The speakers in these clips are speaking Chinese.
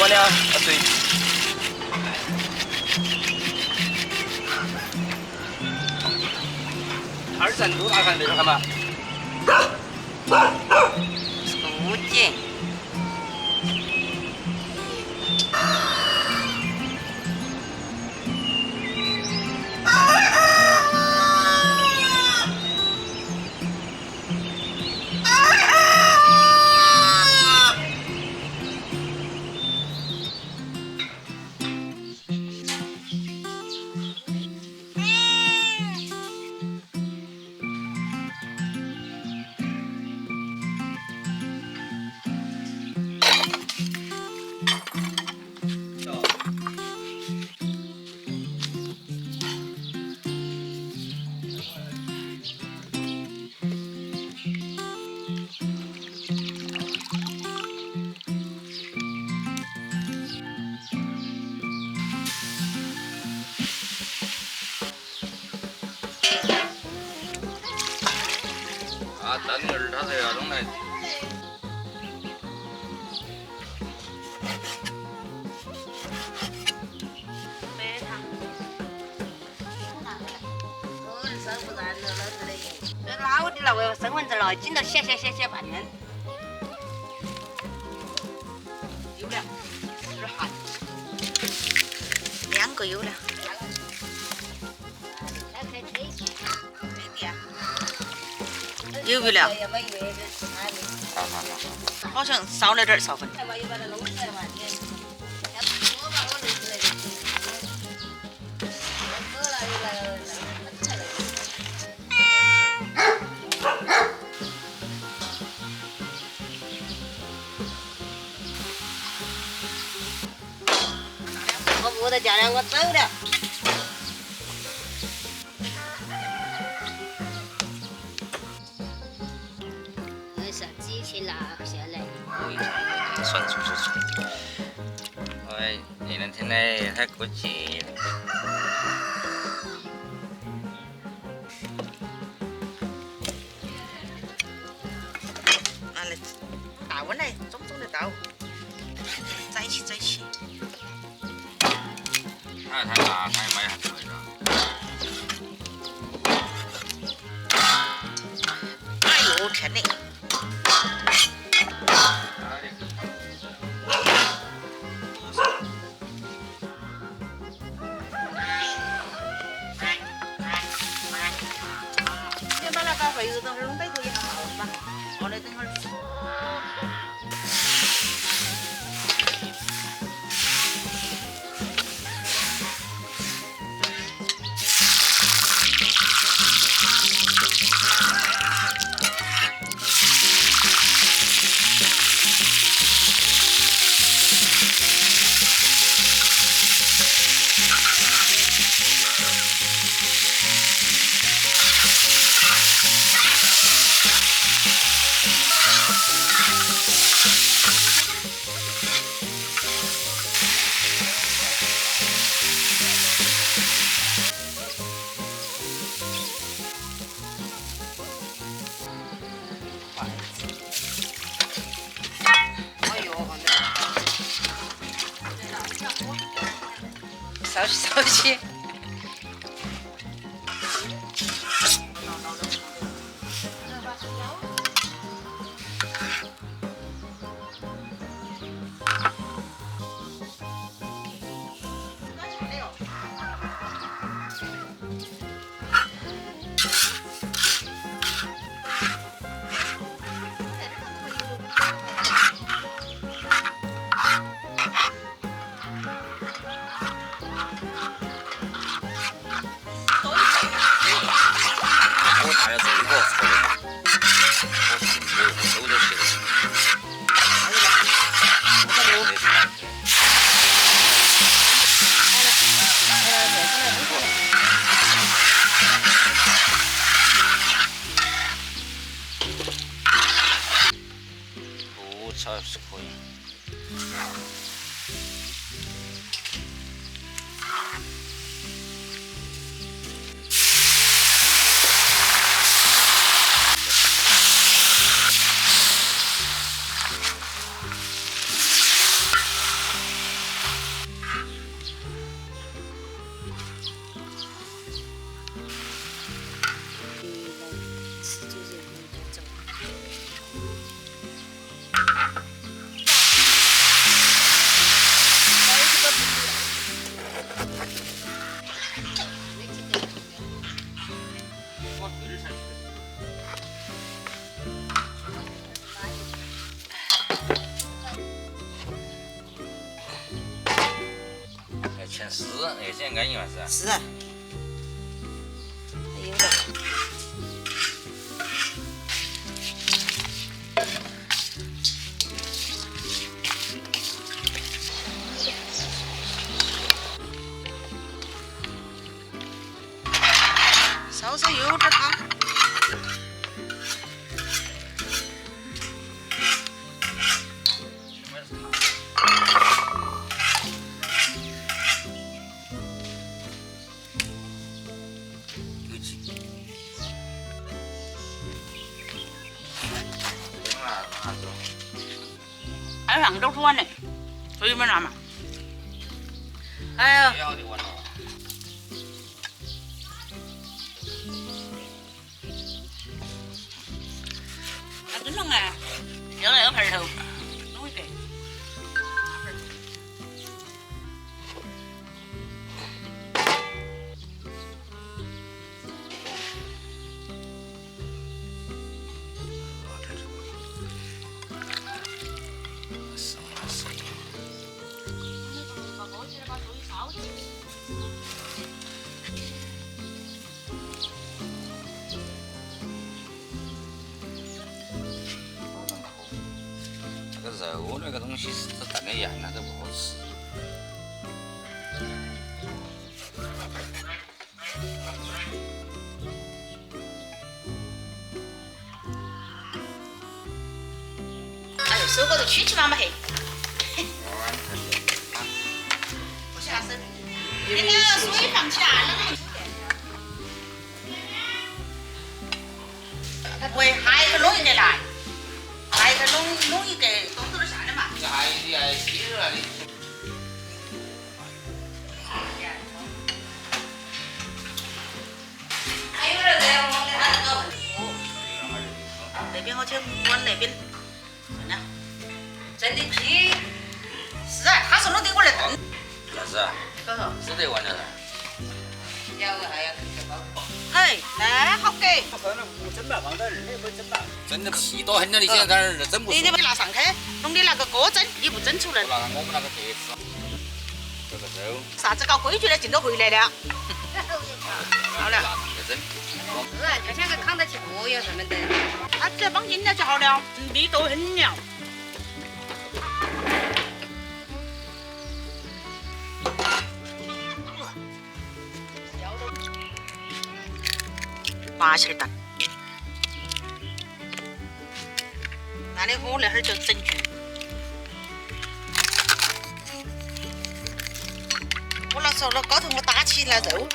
管的啊，水。2站多大看这个看嘛？初级。蛋儿它是要弄来。没他。身不然了，老子的。老的了，我身份证了，紧到写半天。有了，有点寒。2个有了。有没了？好像少了点少粉。我不得叫了，我走了。算。哎，那两天呢还过节。拿来大碗来，中的刀，在一起。他拿开买还是那个。哎呦天嘞！先把那个肥肉等会儿弄背头一下冒是吧？好嘞，等会儿。烧起。那些安逸嘛是啊。是啊，有的。稍稍有点汤。有气。还有上周煮完的，所以没拿嘛。哎呀，要的完了。那真弄哎，要那个盆头，弄一个。这个肉那个东西是它淡个盐那都不好吃。哎呦，手高头曲曲麻麻黑。不下手。那个水放起来了。喂，还个弄一个来，还个弄一个东头下的嘛。这还鸡肉那里。还有点热，我给他搞。那边好像往那边，算了。真的鸡，是啊，他说弄得我来炖。啥子啊？哥哥。是得完了噻。要个还要更包。哎，那好给。可能不整吧，放到那儿没整吧。整的屁多很了，你现在在那儿整不出。你把它拿上去，弄的那个锅蒸，你不蒸出来。拿我们那个碟子，这个肉。啥子搞规矩的，劲都回来了。好了。蒸。是啊，就像个扛得起锅一样什么的。它只要放进来就好了，力度很了。拔起来蛋，那的我那会儿就整句。我那时候那高头我打起来肉。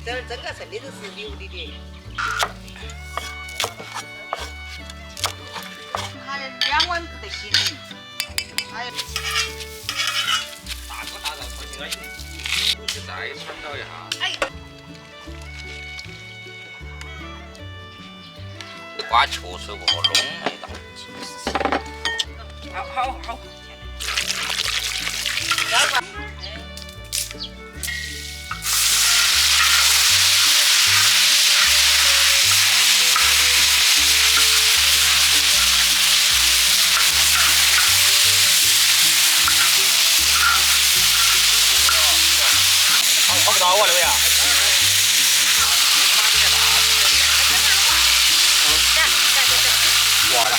这儿蒸个剩的都是流的的。他2碗不得行，还有大哥大肉炒起来，我去再传导一下。哎，刮球水过后弄一道。好。好不到我那边啊？哇了，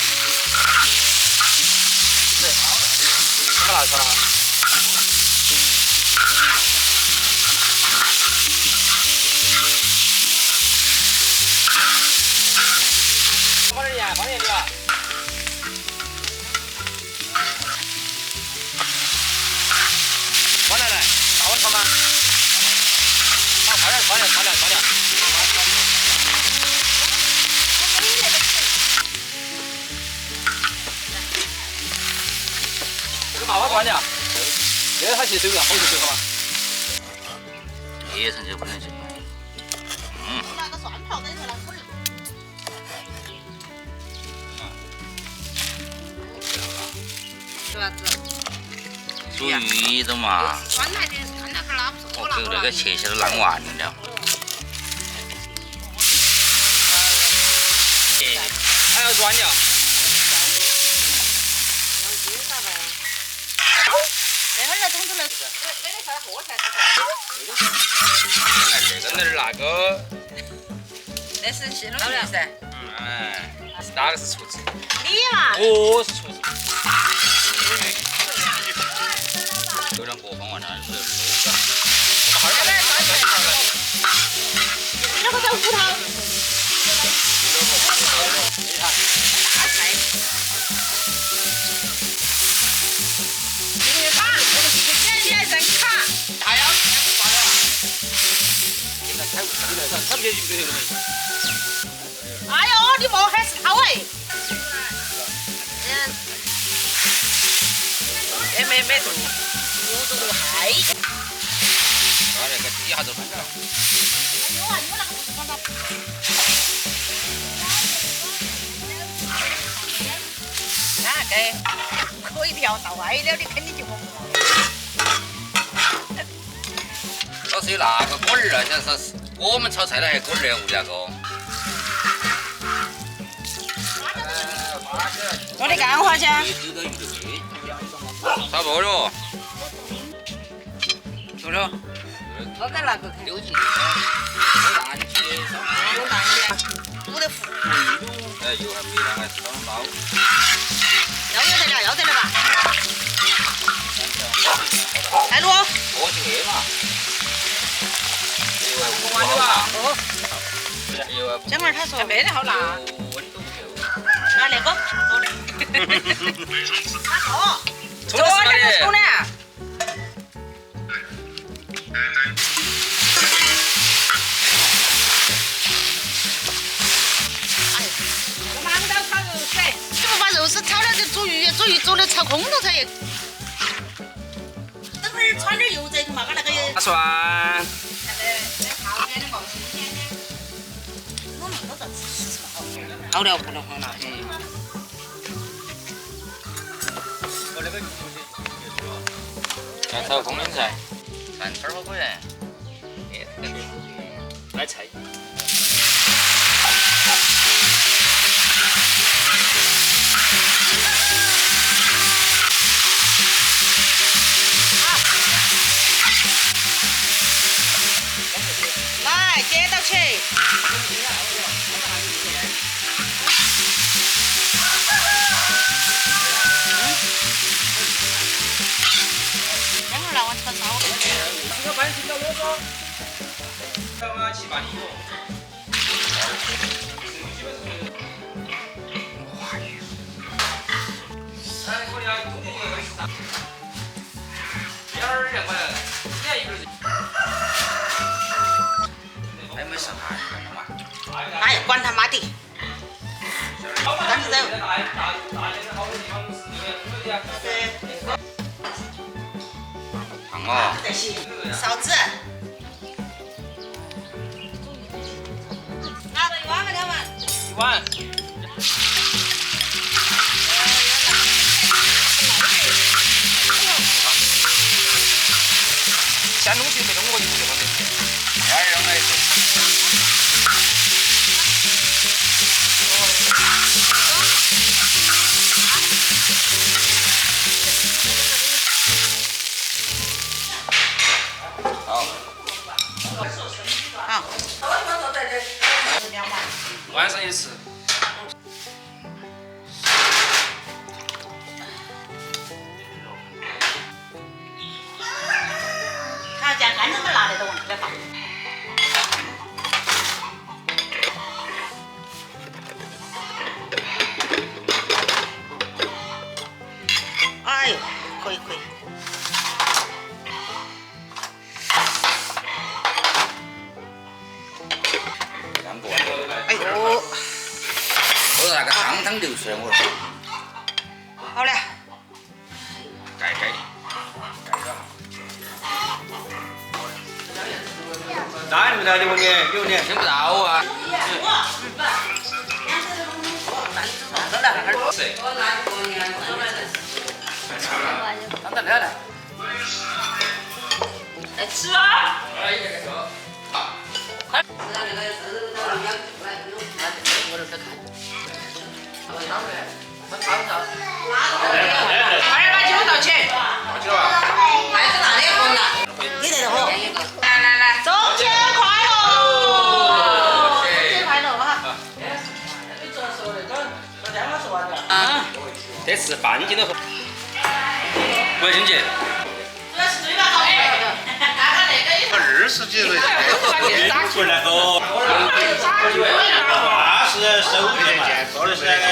怎么拿出来啊？放点盐，放点盐。放来，大碗炒吗？放点。这个大碗关的，这个它去手个，好去手嘛。野生就不能行。拿个蒜泡在这来，啥子？煮鱼的嘛，酸来的，酸那个拉不是我给那个切起来烂完了。还要软了。那会儿捅出来，那个啥火才那个，那是西龙鱼噻。哎，哪个是厨子？你嘛？我是厨子。有点过分完了，是漏个。那个叫骨头。大菜。你还真卡。哎呀！看不见就没有了。哎呦，你莫喊是他喂。没动，我都都嗨。把那个底下都看到。有啊，有那个不是放到。那个可以调到歪了，你肯定就红了。都是有那个锅儿啊，像是我们炒菜的还锅儿物那个。我的干花香。差不多了。走了。我给那个丢进去。有蛋的。煮得糊。哎，油还没那个烧捞。要得了吧？开路。我去嘛。不完的吧？哦。小妹儿她说没得好辣。温度不够。拿那个走的。他说。冲的是哪里？冲的。我忙到炒肉丝。你不把肉丝炒了就煮鱼煮的炒空头才也。等会儿穿点油在嘛，把那个。大蒜。那泡面的冒新鲜的。我们都在吃什么？好了，不能放了。来炒空心菜，3.2多块钱。来菜。来，接到起。等会儿来我炒烧的。这个饭听到我说。干嘛7、8斤哟？哎，我俩冬天就会吃啥？2.2块，你看一根。还没上海嘛？哎，管他妈的！赶紧走。烫哦。勺子。拿着一碗给他们。1碗。先弄起没弄过就不得放进去。让来好。好。晚上也吃。他家干这么辣的都往这放。哎呦，可以。哎呦，我说那个汤流出来，我说。好了。盖着。哪里不到6年6年？听不到啊。都来那儿。是。来来来，来吃啊！来，一个开车。快点把酒倒起。去吧。还是哪里红的？你得好。来，中秋快乐！中秋快乐哈！这次半斤都喝。国庆节。主要是嘴巴好哎。刚刚那个也20几岁，回来都，那是15天嘛，说的是那个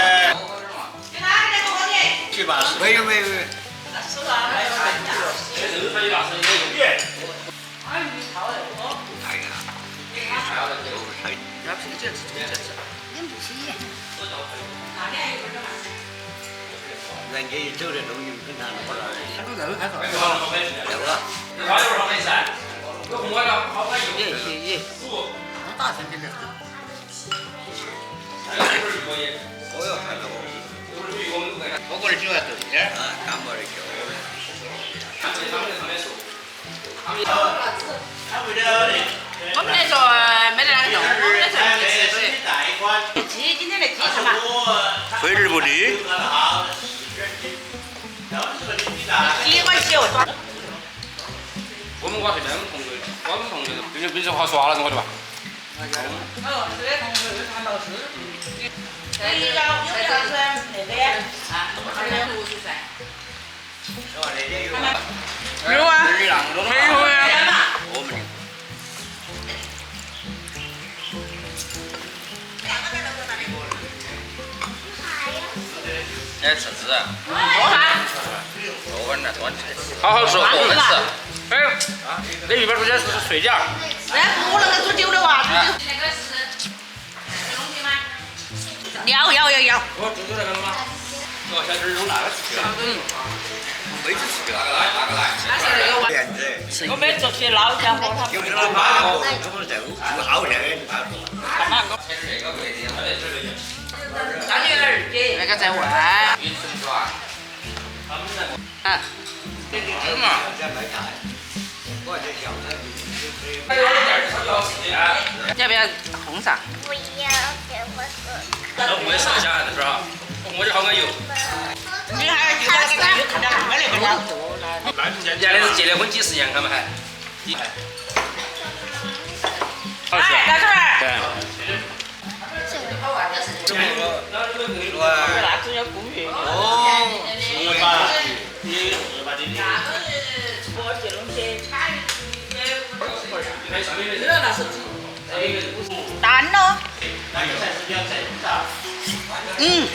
7、8、10。没有。拎不起。人家一走的东西跟他那么来，他都肉还好，肉了。花油上没噻，有红花料，好看油。他大声点的。我要看到我。我过来酒还对点，干过的酒。我们来说没得那个肉，我们来说鸡，今天的鸡什么？费而不腻。鸡关系哦。我们瓜这边我们同学，最近不是滑耍了，我的吧？这个同学又谈到是。有啥子那个呀？啊，有啊，没有呀。我们的。哎，吃子，多哈。多稳了，多稳好好说，多稳吃。哎，那一边出去是睡觉。那不能够煮酒的哇，煮酒。那个是东西吗？要。我煮那个了吗？哦，小鸡弄那个去了。每次吃给哪个来？他是那个骗子。我们做起老家伙，他有的老妈我们这不好些，他说。这个贵的，还得这个。大女儿姐那个在问。运程是吧？他们那个。啊。是嘛？我这小的。还有点儿炒饺子的。你要不要烘上？不要给我喝。老不会剩下的是吧？我这好安油。女孩就在那个看到那个了。原来是结了婚几10年，他们还。哎，大婶儿。对。这么个。那只有公寓。哦。我这东西。蛋咯。嗯。